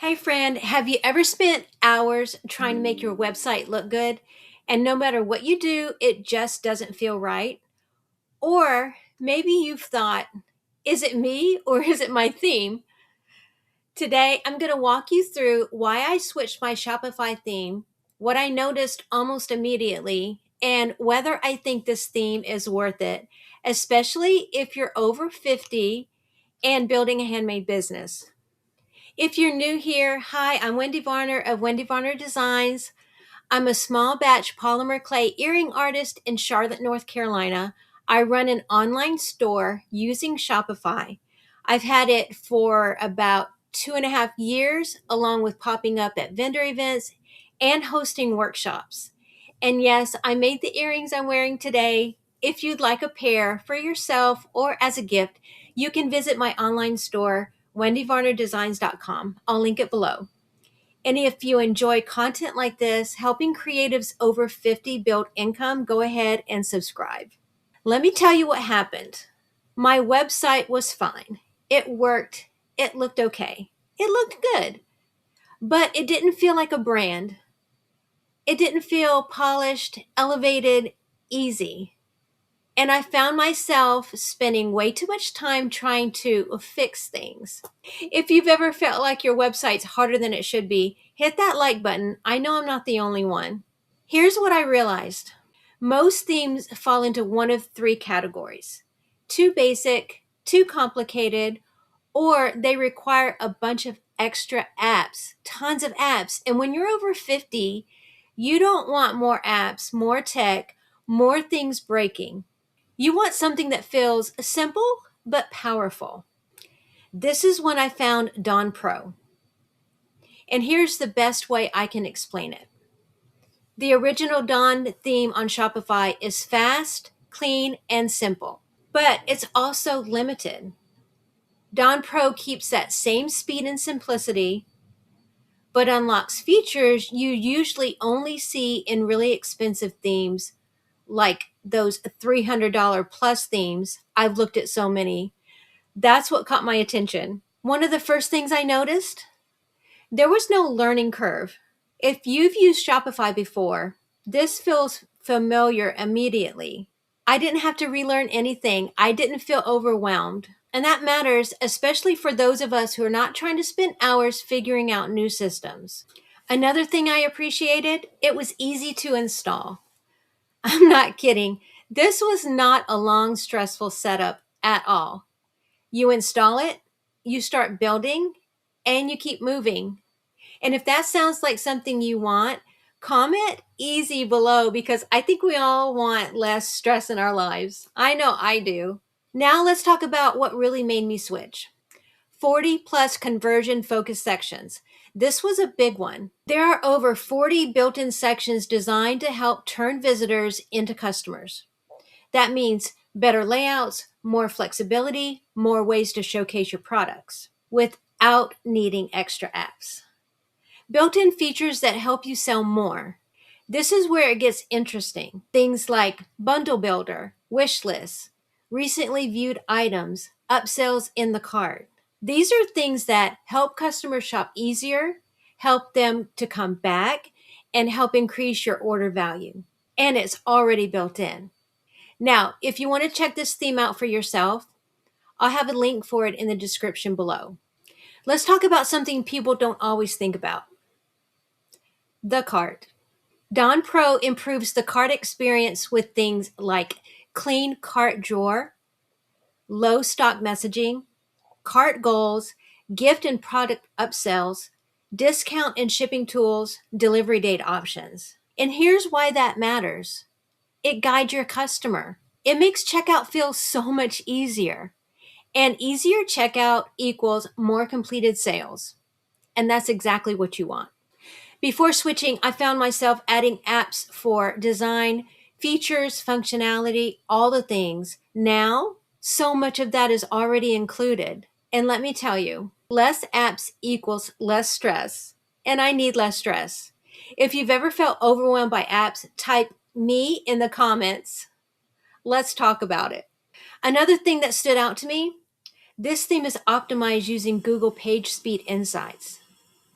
Hey friend, have you ever spent hours trying to make your website look good and no matter what you do, it just doesn't feel right? Or maybe you've thought, is it me or is it my theme? Today, I'm going to walk you through why I switched my Shopify theme, what I noticed almost immediately, and whether I think this theme is worth it, especially if you're over 50 and building a handmade business. If you're new here, hi, I'm Wendy Varner of Wendy Varner Designs. I'm a small batch polymer clay earring artist in Charlotte, North Carolina. I run an online store using Shopify. I've had it for about 2.5 years, along with popping up at vendor events and hosting workshops. And yes, I made the earrings I'm wearing today. If you'd like a pair for yourself or as a gift, you can visit my online store, wendyvarnerdesigns.com. I'll link it below. And if you enjoy content like this, helping creatives over 50 build income, go ahead and subscribe. Let me tell you what happened. My website was fine. It worked. It looked okay. It looked good, but it didn't feel like a brand. It didn't feel polished, elevated, easy. And I found myself spending way too much time trying to fix things. If you've ever felt like your website's harder than it should be, hit that like button. I know I'm not the only one. Here's what I realized. Most themes fall into one of three categories: too basic, too complicated, or they require a bunch of extra apps, tons of apps. And when you're over 50, you don't want more apps, more tech, more things breaking. You want something that feels simple but powerful. This is when I found Dawn Pro. And here's the best way I can explain it. The original Dawn theme on Shopify is fast, clean, and simple, but it's also limited. Dawn Pro keeps that same speed and simplicity, but unlocks features you usually only see in really expensive themes, like those $300 plus themes. I've looked at so many. That's what caught my attention. One of the first things I noticed, there was no learning curve. If you've used Shopify before, this feels familiar immediately. I didn't have to relearn anything. I didn't feel overwhelmed. And that matters, especially for those of us who are not trying to spend hours figuring out new systems. Another thing I appreciated, it was easy to install. I'm not kidding. This was not a long, stressful setup at all. You install it, you start building, and you keep moving. And if that sounds like something you want, comment easy below because I think we all want less stress in our lives. I know I do. Now let's talk about what really made me switch. 40 plus conversion focused sections. This was a big one. There are over 40 built-in sections designed to help turn visitors into customers. That means better layouts, more flexibility, more ways to showcase your products without needing extra apps. Built-in features that help you sell more. This is where it gets interesting. Things like bundle builder, wish lists, recently viewed items, upsells in the cart. These are things that help customers shop easier, help them to come back, and help increase your order value. And it's already built in. Now, if you want to check this theme out for yourself, I'll have a link for it in the description below. Let's talk about something people don't always think about: the cart. Dawn Pro improves the cart experience with things like clean cart drawer, low stock messaging, cart goals, gift and product upsells, discount and shipping tools, delivery date options. And here's why that matters. It guides your customer. It makes checkout feel so much easier. And easier checkout equals more completed sales. And that's exactly what you want. Before switching, I found myself adding apps for design, features, functionality, all the things. Now, so much of that is already included. And let me tell you, less apps equals less stress. And I need less stress. If you've ever felt overwhelmed by apps, type me in the comments. Let's talk about it. Another thing that stood out to me, this theme is optimized using Google PageSpeed Insights.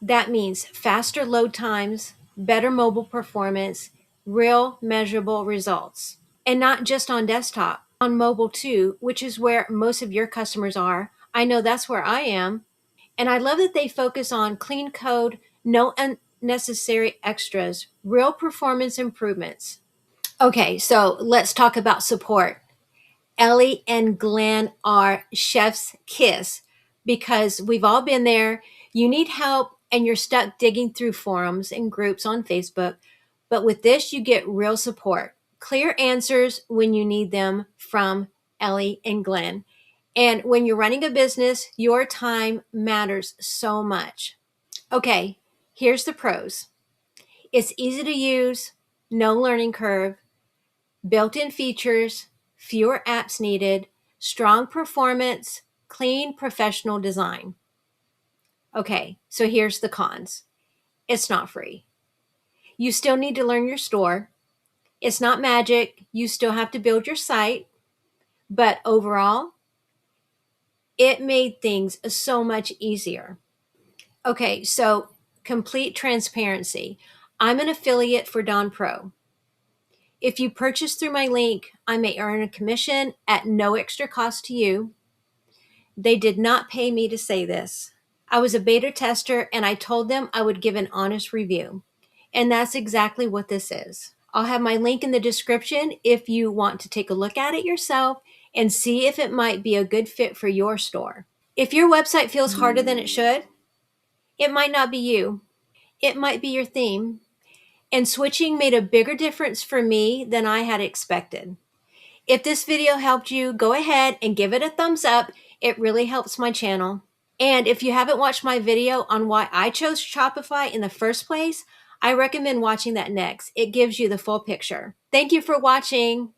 That means faster load times, better mobile performance, real measurable results. And not just on desktop, on mobile too, which is where most of your customers are. I know that's where I am. And I love that they focus on clean code, no unnecessary extras, real performance improvements. Okay, so let's talk about support. Ellie and Glenn are chef's kiss because we've all been there. You need help and you're stuck digging through forums and groups on Facebook. But with this, you get real support, clear answers when you need them from Ellie and Glenn. And when you're running a business, your time matters so much. Okay, here's the pros. It's easy to use, no learning curve, built-in features, fewer apps needed, strong performance, clean professional design. Okay, so here's the cons. It's not free. You still need to learn your store. It's not magic. You still have to build your site. But overall, it made things so much easier. Okay, so complete transparency. I'm an affiliate for Don Pro. If you purchase through my link, I may earn a commission at no extra cost to you. They did not pay me to say this. I was a beta tester and I told them I would give an honest review. And that's exactly what this is. I'll have my link in the description if you want to take a look at it yourself and see if it might be a good fit for your store. If your website feels harder than it should, it might not be you. It might be your theme. And switching made a bigger difference for me than I had expected. If this video helped you, go ahead and give it a thumbs up. It really helps my channel. And if you haven't watched my video on why I chose Shopify in the first place, I recommend watching that next. It gives you the full picture. Thank you for watching.